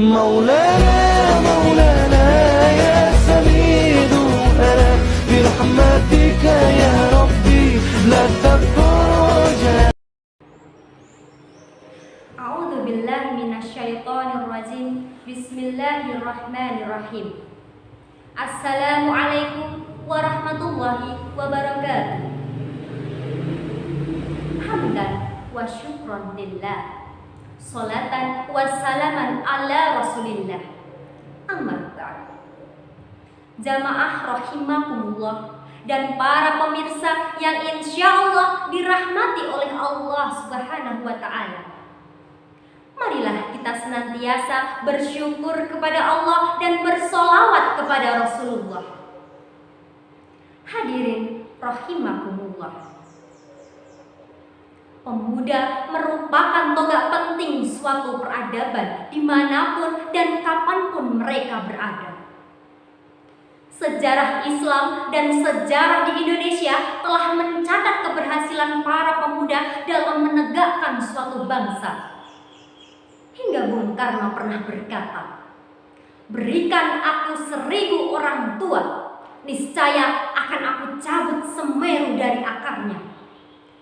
مولانا مولانا يا سميد أنا برحمتك يا ربي لا تفرج. أعوذ بالله من الشيطان الرجيم. بسم الله الرحمن الرحيم. السلام عليكم warahmatullahi wabarakatuh. Hamdan wa syukran lillah, salatan wa salaman ala rasulillah. Amma ba'd. Jamaah rahimakumullah dan para pemirsa yang insya Allah dirahmati oleh Allah Subhanahu wa ta'ala. Marilah kita senantiasa bersyukur kepada Allah dan bersolawat kepada Rasulullah. Hadirin rahimakumullah, pemuda merupakan tonggak penting suatu peradaban dimanapun dan kapanpun mereka berada. Sejarah Islam dan sejarah di Indonesia telah mencatat keberhasilan para pemuda dalam menegakkan suatu bangsa. Hingga Bung Karno pernah berkata, "Berikan aku 1000 orang tua, niscaya akan aku cabut Semeru dari akarnya.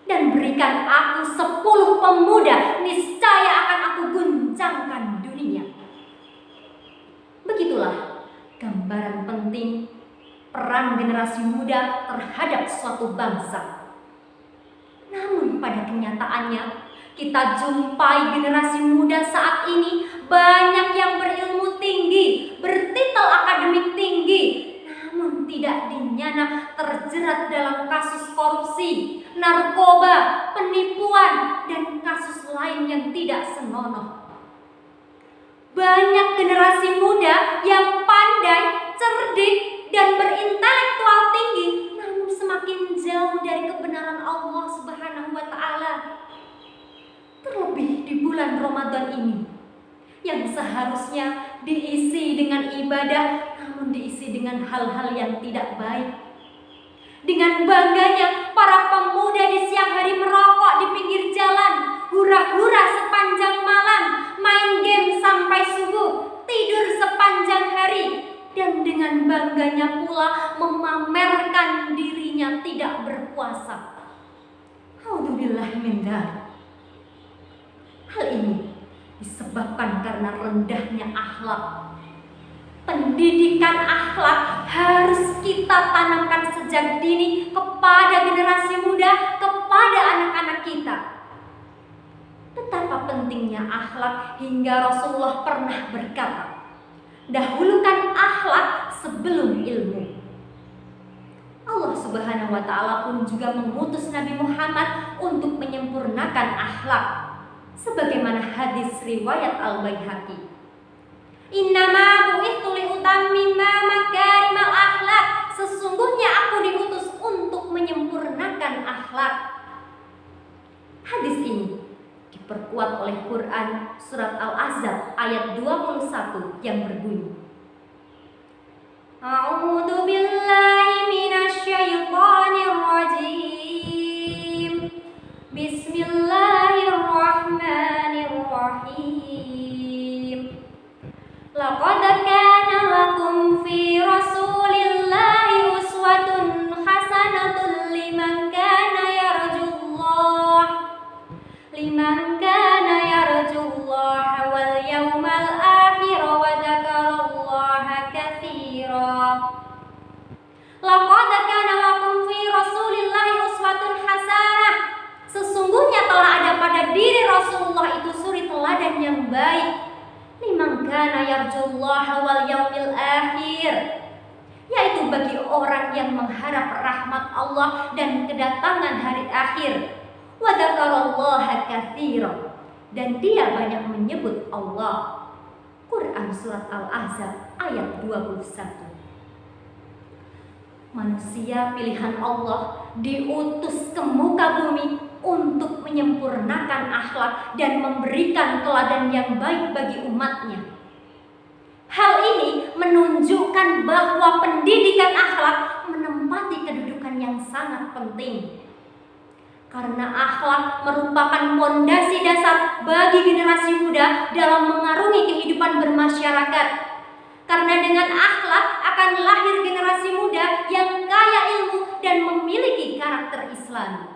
Dan berikan aku 10 pemuda, niscaya akan aku guncangkan dunia." Begitulah gambaran penting peran generasi muda terhadap suatu bangsa. Namun pada kenyataannya, kita jumpai generasi muda saat ini banyak yang berilmu tinggi, bertitel akademik tinggi, namun tidak dinyana terjerat dalam kasus korupsi, narkoba, penipuan, dan kasus lain yang tidak senonoh. Banyak generasi muda yang pandai, cerdik, dan berintelektual tinggi, namun semakin jauh dari kebenaran Allah Subhanahu wa ta'ala. Terlebih di bulan Ramadan ini, yang seharusnya diisi dengan ibadah, namun diisi dengan hal-hal yang tidak baik. Dengan bangganya para pemuda di siang hari merokok di pinggir jalan, hura-hura sepanjang malam, main game sampai subuh, tidur sepanjang hari, dan dengan bangganya pula memamerkan dirinya tidak berpuasa. A'udzubillahi min dzalik. Hal ini disebabkan karena rendahnya akhlak. Pendidikan akhlak harus kita tanamkan sejak dini kepada generasi muda, kepada anak-anak kita. Betapa pentingnya akhlak hingga Rasulullah pernah berkata, "Dahulukan akhlak sebelum ilmu." Allah Subhanahu wa ta'ala pun juga mengutus Nabi Muhammad untuk menyempurnakan akhlak. Sebagaimana hadis riwayat Al-Baihaqi, "Innama bu'itsu liutammima makarimal akhlak." Sesungguhnya aku diutus untuk menyempurnakan akhlak. Hadis ini diperkuat oleh Quran surat Al-Ahzab ayat 21 yang berbunyi, "A'udzu billahi minasyaitonir rajim. Bismillahirrahmanirrahim. Laqad kana lakum fi Rasulillahi uswatun hasanatun liman kana yarjullaha wal yawmal akhir wa dzakarallaha katsira." Laqad kana lakum fi Rasulillahi uswatun hasanah. Sesungguhnya telah ada pada diri Rasulullah itu suri teladan yang baik. Liman kana yarjullaha wal yaumil akhir, yaitu bagi orang yang mengharap rahmat Allah dan kedatangan hari akhir. Wa dzakarallaha katsira, dan dia banyak menyebut Allah. Quran surat Al-Ahzab ayat 21. Manusia pilihan Allah diutus ke muka bumi untuk menyempurnakan akhlak dan memberikan teladan yang baik bagi umatnya. Hal ini menunjukkan bahwa pendidikan akhlak menempati kedudukan yang sangat penting. Karena akhlak merupakan fondasi dasar bagi generasi muda dalam mengarungi kehidupan bermasyarakat. Karena dengan akhlak akan lahir generasi muda yang kaya ilmu dan memiliki karakter Islam.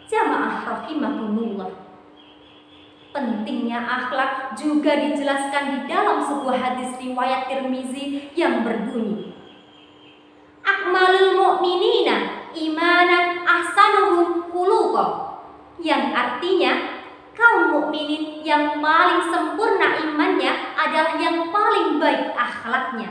Jamaah rahimakumullah. Pentingnya akhlak juga dijelaskan di dalam sebuah hadis riwayat Tirmizi yang berbunyi, Akmalul mu'minina imanan ahsanuhum khuluqa, yang artinya kaum mukminin yang paling sempurna imannya adalah yang paling baik akhlaknya.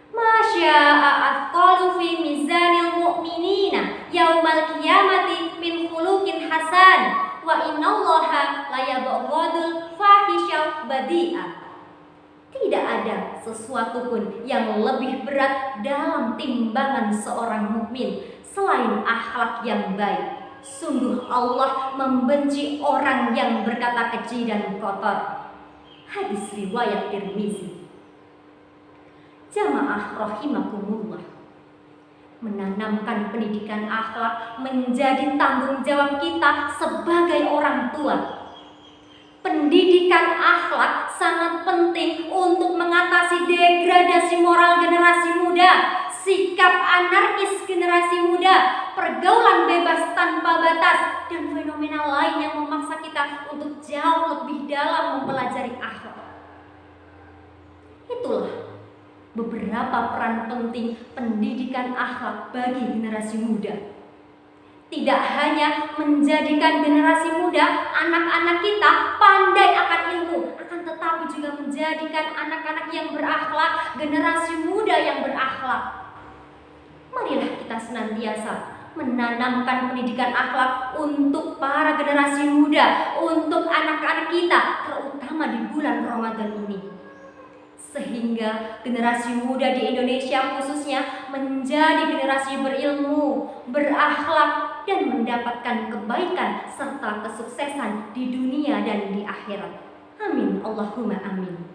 Masya'a athqalu fi mizanil mu'minina yaumal qiyamati min khuluqin hasan wa innallaha la yabghadul fahisha badi'a. Tidak ada sesuatu pun yang lebih berat dalam timbangan seorang mukmin selain akhlak yang baik. Sungguh Allah membenci orang yang berkata keji dan kotor. Hadis riwayat Tirmizi. Jamaah rahimakumullah. Menanamkan pendidikan akhlak menjadi tanggung jawab kita sebagai orang tua. Pendidikan akhlak sangat penting untuk mengatasi degradasi moral generasi muda, sikap anarkis generasi muda, pergaulan bebas tanpa batas, dan fenomena lain yang memaksa kita untuk jauh lebih dalam mempelajari akhlak. Itulah beberapa peran penting pendidikan akhlak bagi generasi muda. Tidak hanya menjadikan generasi muda, anak-anak kita pandai akan ilmu, akan tetapi juga menjadikan anak-anak yang berakhlak, generasi muda yang berakhlak. Marilah kita senantiasa menanamkan pendidikan akhlak untuk para generasi muda, untuk anak-anak kita, terutama di bulan Ramadan ini. Sehingga generasi muda di Indonesia khususnya menjadi generasi berilmu, berakhlak, dan mendapatkan kebaikan serta kesuksesan di dunia dan di akhirat. Amin, Allahumma amin.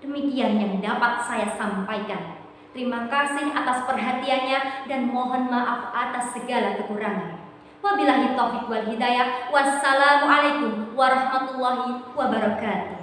Demikian yang dapat saya sampaikan. Terima kasih atas perhatiannya dan mohon maaf atas segala kekurangan. Wabillahi taufiq wal hidayah. Wassalamualaikum warahmatullahi wabarakatuh.